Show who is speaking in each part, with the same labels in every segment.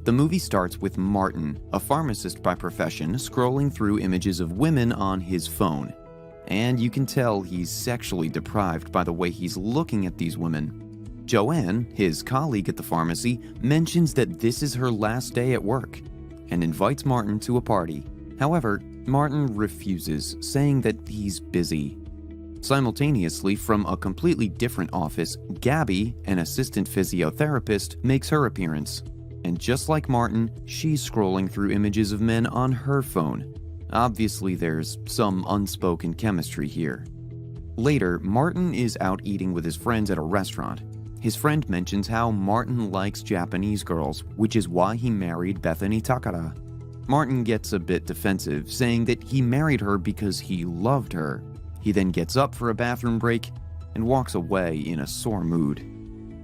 Speaker 1: The movie starts with Martin, a pharmacist by profession, scrolling through images of women on his phone. And you can tell he's sexually deprived by the way he's looking at these women. Joanne, his colleague at the pharmacy, mentions that this is her last day at work and invites Martin to a party. However, Martin refuses, saying that he's busy. Simultaneously, from a completely different office, Gabby, an assistant physiotherapist, makes her appearance. And just like Martin, she's scrolling through images of men on her phone. Obviously, there's some unspoken chemistry here. Later, Martin is out eating with his friends at a restaurant. His friend mentions how Martin likes Japanese girls, which is why he married Bethany Takara. Martin gets a bit defensive, saying that he married her because he loved her. He then gets up for a bathroom break and walks away in a sore mood.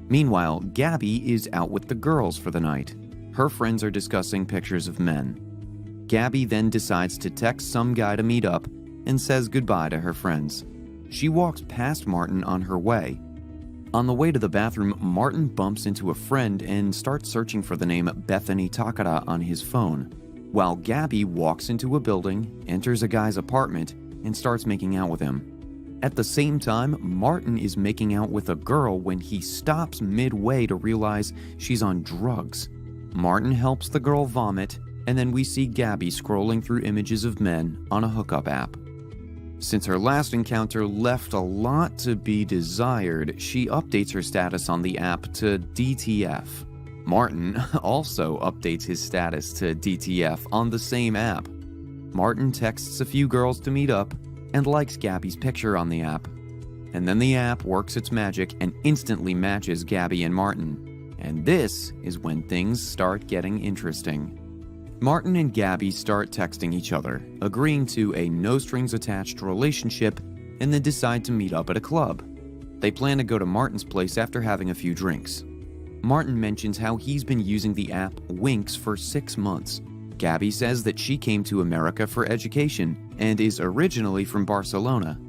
Speaker 1: Meanwhile, Gabby is out with the girls for the night. Her friends are discussing pictures of men. Gabby then decides to text some guy to meet up and says goodbye to her friends. She walks past Martin on her way. On the way to the bathroom, Martin bumps into a friend and starts searching for the name Bethany Takara on his phone, while Gabby walks into a building, enters a guy's apartment, and starts making out with him. At the same time, Martin is making out with a girl when he stops midway to realize she's on drugs. Martin helps the girl vomit, and then we see Gabby scrolling through images of men on a hookup app. Since her last encounter left a lot to be desired, she updates her status on the app to DTF. Martin also updates his status to DTF on the same app. Martin texts a few girls to meet up and likes Gabby's picture on the app. And then the app works its magic and instantly matches Gabby and Martin. And this is when things start getting interesting. Martin and Gabby start texting each other, agreeing to a no-strings-attached relationship, and then decide to meet up at a club. They plan to go to Martin's place after having a few drinks. Martin mentions how he's been using the app Winx for 6 months. Gabby says that she came to America for education and is originally from Barcelona.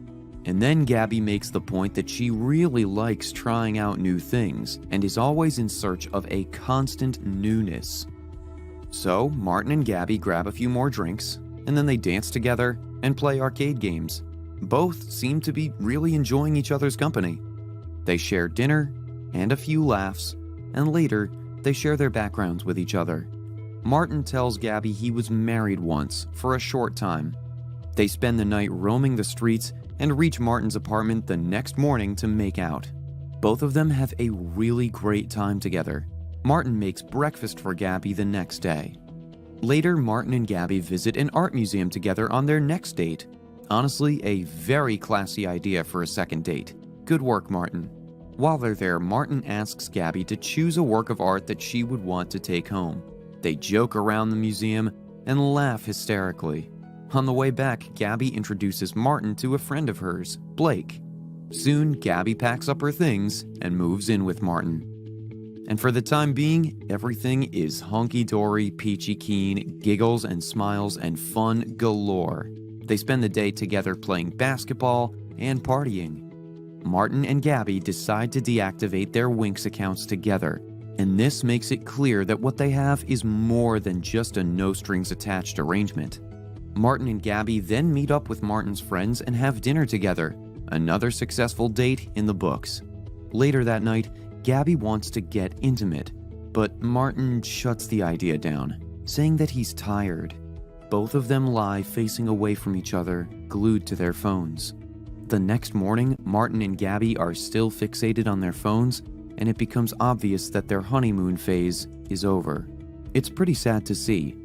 Speaker 1: And then Gabby makes the point that she really likes trying out new things and is always in search of a constant newness. So Martin and Gabby grab a few more drinks, and then they dance together and play arcade games. Both seem to be really enjoying each other's company. They share dinner and a few laughs, and later they share their backgrounds with each other. Martin tells Gabby he was married once for a short time. They spend the night roaming the streets and reach Martin's apartment the next morning to make out. Both of them have a really great time together. Martin makes breakfast for Gabby the next day. Later, Martin and Gabby visit an art museum together on their next date. Honestly, a very classy idea for a second date. Good work, Martin. While they're there, Martin asks Gabby to choose a work of art that she would want to take home. They joke around the museum and laugh hysterically. On the way back, Gabby introduces Martin to a friend of hers, Blake. Soon, Gabby packs up her things and moves in with Martin. And for the time being, everything is hunky-dory, peachy keen, giggles and smiles and fun galore. They spend the day together playing basketball and partying. Martin and Gabby decide to deactivate their Winx accounts together, and this makes it clear that what they have is more than just a no-strings-attached arrangement. Martin and Gabby then meet up with Martin's friends and have dinner together, another successful date in the books. Later that night, Gabby wants to get intimate, but Martin shuts the idea down, saying that he's tired. Both of them lie facing away from each other, glued to their phones. The next morning, Martin and Gabby are still fixated on their phones, and it becomes obvious that their honeymoon phase is over. It's pretty sad to see.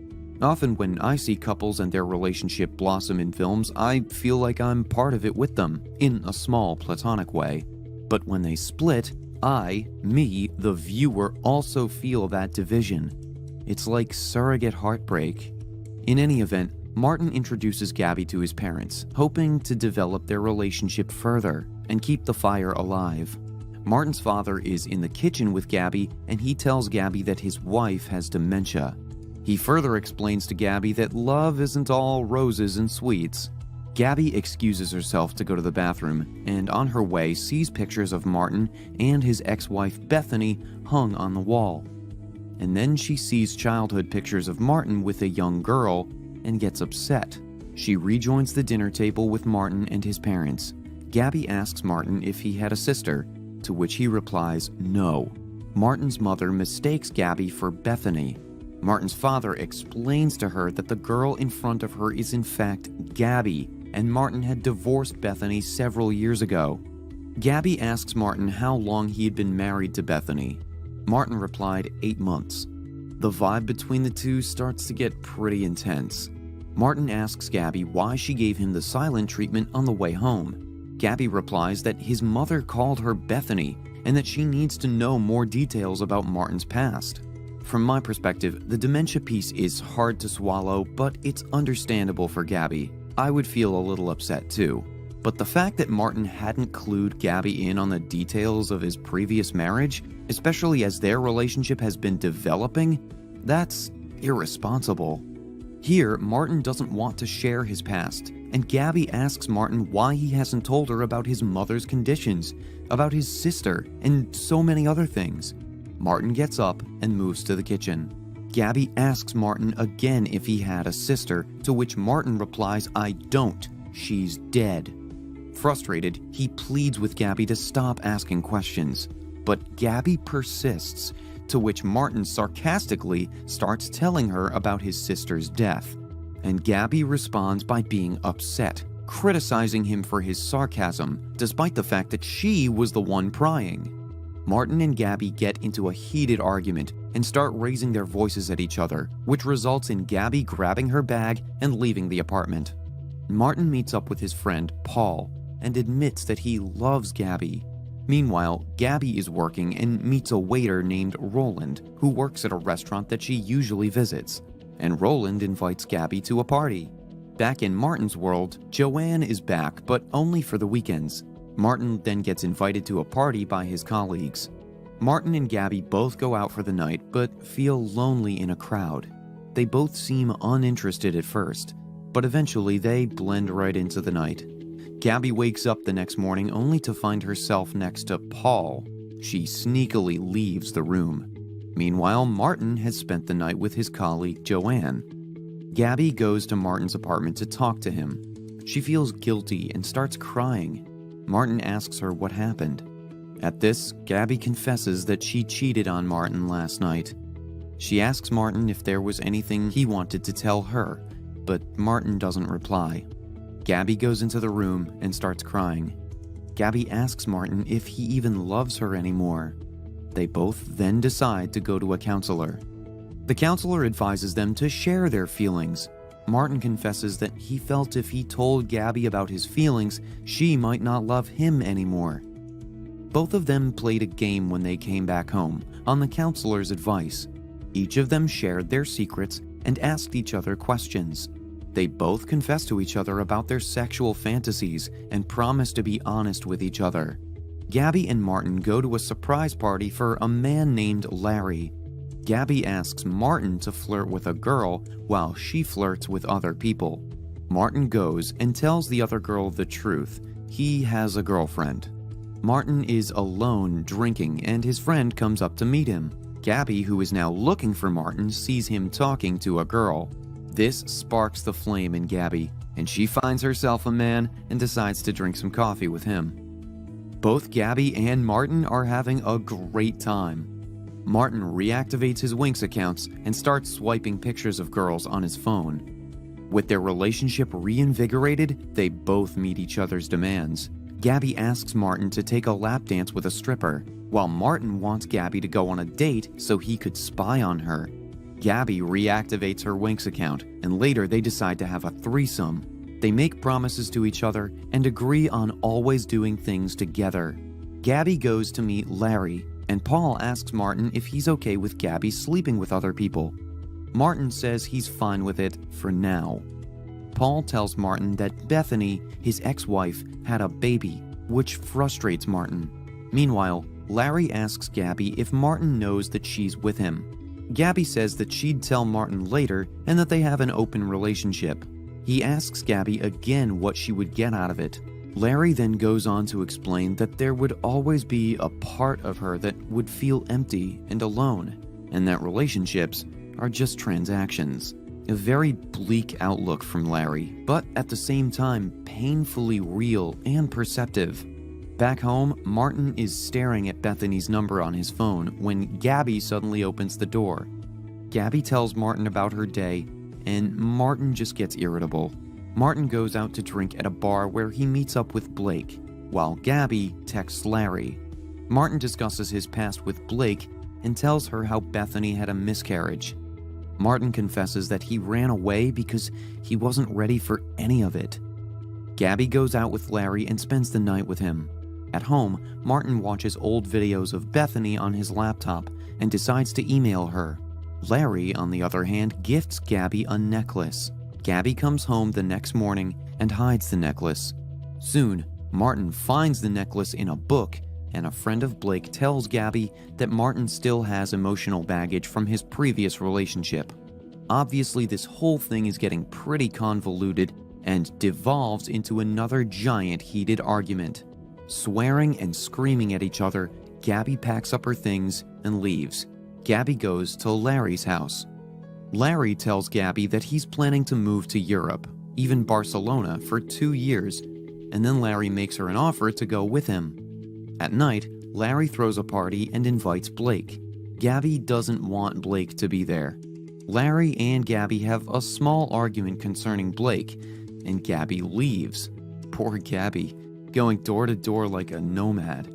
Speaker 1: Often when I see couples and their relationship blossom in films, I feel like I'm part of it with them, in a small platonic way. But when they split, the viewer, also feel that division. It's like surrogate heartbreak. In any event, Martin introduces Gabby to his parents, hoping to develop their relationship further and keep the fire alive. Martin's father is in the kitchen with Gabby, and he tells Gabby that his wife has dementia. He further explains to Gabby that love isn't all roses and sweets. Gabby excuses herself to go to the bathroom, and on her way sees pictures of Martin and his ex-wife Bethany hung on the wall. and then she sees childhood pictures of Martin with a young girl and gets upset. She rejoins the dinner table with Martin and his parents. Gabby asks Martin if he had a sister, to which he replies no. Martin's mother mistakes Gabby for Bethany. Martin's father explains to her that the girl in front of her is in fact Gabby, and Martin had divorced Bethany several years ago. Gabby asks Martin how long he had been married to Bethany. Martin replied 8 months. The vibe between the two starts to get pretty intense. Martin asks Gabby why she gave him the silent treatment on the way home. Gabby replies that his mother called her Bethany and that she needs to know more details about Martin's past. From my perspective, the dementia piece is hard to swallow, but it's understandable for Gabby. I would feel a little upset too. But the fact that Martin hadn't clued Gabby in on the details of his previous marriage, especially as their relationship has been developing, that's irresponsible. Here, Martin doesn't want to share his past, and Gabby asks Martin why he hasn't told her about his mother's conditions, about his sister, and so many other things. Martin gets up and moves to the kitchen. Gabby asks Martin again if he had a sister, to which Martin replies, "I don't. She's dead." Frustrated, he pleads with Gabby to stop asking questions, but Gabby persists, to which Martin sarcastically starts telling her about his sister's death. And Gabby responds by being upset, criticizing him for his sarcasm, despite the fact that she was the one prying. Martin and Gabby get into a heated argument and start raising their voices at each other, which results in Gabby grabbing her bag and leaving the apartment. Martin meets up with his friend, Paul, and admits that he loves Gabby. Meanwhile, Gabby is working and meets a waiter named Roland, who works at a restaurant that she usually visits, and Roland invites Gabby to a party. Back in Martin's world, Joanne is back, but only for the weekends. Martin then gets invited to a party by his colleagues. Martin and Gabby both go out for the night, but feel lonely in a crowd. They both seem uninterested at first, but eventually they blend right into the night. Gabby wakes up the next morning only to find herself next to Paul. She sneakily leaves the room. Meanwhile, Martin has spent the night with his colleague Joanne. Gabby goes to Martin's apartment to talk to him. She feels guilty and starts crying. Martin asks her what happened. At this, Gabby confesses that she cheated on Martin last night. She asks Martin if there was anything he wanted to tell her, but Martin doesn't reply. Gabby goes into the room and starts crying. Gabby asks Martin if he even loves her anymore. They both then decide to go to a counselor. The counselor advises them to share their feelings. Martin confesses that he felt if he told Gabby about his feelings, she might not love him anymore. Both of them played a game when they came back home, on the counselor's advice. Each of them shared their secrets and asked each other questions. They both confessed to each other about their sexual fantasies and promised to be honest with each other. Gabby and Martin go to a surprise party for a man named Larry. Gabby asks Martin to flirt with a girl while she flirts with other people. Martin goes and tells the other girl the truth. He has a girlfriend. Martin is alone drinking and his friend comes up to meet him. Gabby, who is now looking for Martin, sees him talking to a girl. This sparks the flame in Gabby, and she finds herself a man and decides to drink some coffee with him. Both Gabby and Martin are having a great time. Martin reactivates his Winx accounts and starts swiping pictures of girls on his phone. With their relationship reinvigorated, they both meet each other's demands. Gabby asks Martin to take a lap dance with a stripper, while Martin wants Gabby to go on a date so he could spy on her. Gabby reactivates her Winx account, and later they decide to have a threesome. They make promises to each other and agree on always doing things together. Gabby goes to meet Larry, and Paul asks Martin if he's okay with Gabby sleeping with other people. Martin says he's fine with it for now. Paul tells Martin that Bethany, his ex-wife, had a baby, which frustrates Martin. Meanwhile, Larry asks Gabby if Martin knows that she's with him. Gabby says that she'd tell Martin later and that they have an open relationship. He asks Gabby again what she would get out of it. Larry then goes on to explain that there would always be a part of her that would feel empty and alone. and that relationships are just transactions. A very bleak outlook from Larry, but at the same time painfully real and perceptive. Back home, Martin is staring at Bethany's number on his phone when Gabby suddenly opens the door. Gabby tells Martin about her day, and Martin just gets irritable. Martin goes out to drink at a bar where he meets up with Blake, while Gabby texts Larry. Martin discusses his past with Blake and tells her how Bethany had a miscarriage. Martin confesses that he ran away because he wasn't ready for any of it. Gabby goes out with Larry and spends the night with him. At home, Martin watches old videos of Bethany on his laptop and decides to email her. Larry, on the other hand, gifts Gabby a necklace. Gabby comes home the next morning and hides the necklace. Soon, Martin finds the necklace in a book, and a friend of Blake tells Gabby that Martin still has emotional baggage from his previous relationship. Obviously, this whole thing is getting pretty convoluted and devolves into another giant heated argument. Swearing and screaming at each other, Gabby packs up her things and leaves. Gabby goes to Larry's house. Larry tells Gabby that he's planning to move to Europe, even Barcelona, for 2 years, and then Larry makes her an offer to go with him. At night, Larry throws a party and invites Blake. Gabby doesn't want Blake to be there. Larry and Gabby have a small argument concerning Blake, and Gabby leaves. Poor Gabby, going door to door like a nomad.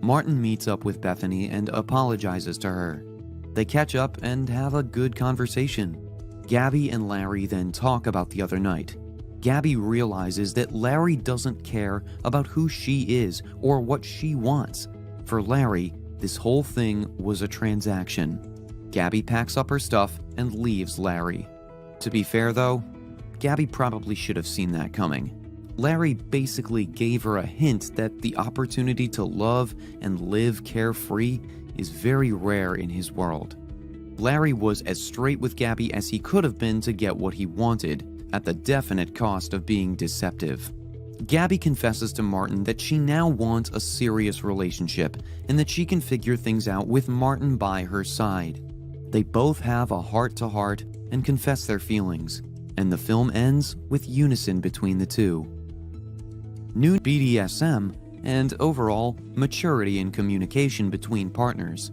Speaker 1: Martin meets up with Bethany and apologizes to her. They catch up and have a good conversation. Gabby and Larry then talk about the other night. Gabby realizes that Larry doesn't care about who she is or what she wants. For Larry, this whole thing was a transaction. Gabby packs up her stuff and leaves Larry. To be fair though, Gabby probably should have seen that coming. Larry basically gave her a hint that the opportunity to love and live carefree is very rare in his world. Larry was as straight with Gabby as he could have been to get what he wanted, at the definite cost of being deceptive. Gabby confesses to Martin that she now wants a serious relationship and that she can figure things out with Martin by her side. They both have a heart-to-heart and confess their feelings, and the film ends with unison between the two. New BDSM and overall maturity in communication between partners.